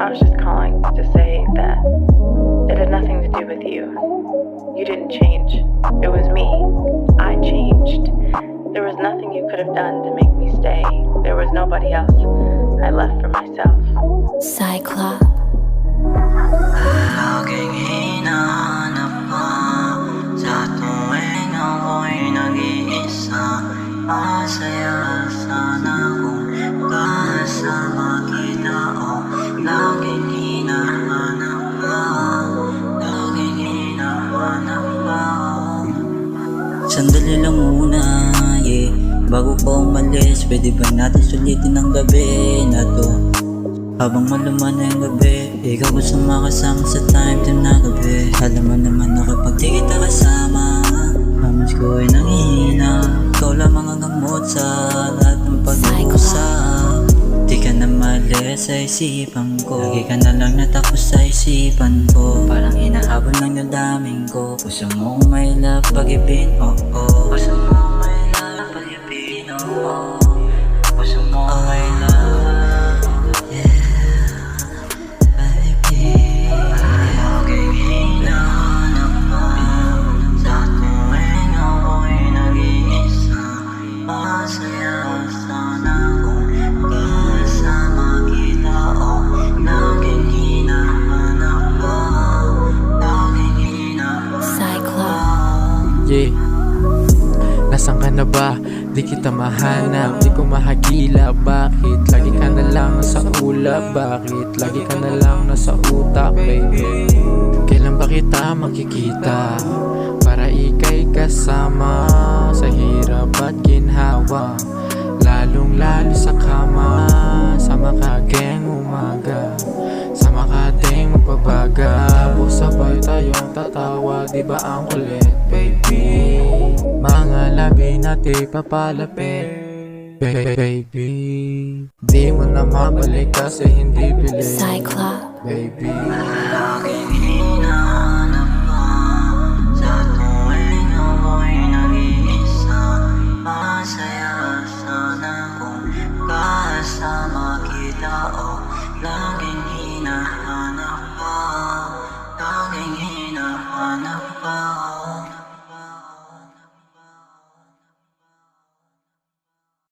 I was just calling to say that it had nothing to do with you. You didn't change. It was me. I changed. There was nothing you could have done to make me stay. There was nobody else. I left for myself. Cyclop. Laging hinahanap ka sa tuwing ako'y nag-iisa. Masaya sana kung kasama kita. Laging hinahanap ka, laging hinahanap ka. Sandali lang muna, yeah. Bago ka umalis, pwede ba natin sulitin ang gabi na to? Habang maluman na yung gabi, ikaw gusto makasama sa time na gabi. Alam mo naman na kapag di kita kasama, hamas ko ay nanghihina. Ikaw lamang ang gamot sa lahat ng pag-uusap. Di ka na malis sa isipan ko. Lagi ka na lang natapos sa isipan ko. Parang hinahabol ng yung daming ko. Gusto mo may love pag-ibin, oh oh. Gusto mo may love pag-ibin, oh oh. Gusto mo may love. Nasaan ka na ba? Di kita mahanap, di ko mahagila. Bakit? Lagi ka na lang nasa ulap. Bakit? Lagi ka na lang nasa utak, baby. Kailan ba kita makikita? Para ika'y kasama sa hirap at ginhawa. Lalong lalo sa kama, sa makageng umaga, sa makadeng magbabaga. Tapos sabay tayong tatawa, di ba ang kulit, baby? Mga labi natin papalapit, baby. Di mo na mabalik kasi hindi pilit, Cyclop. baby. Lagi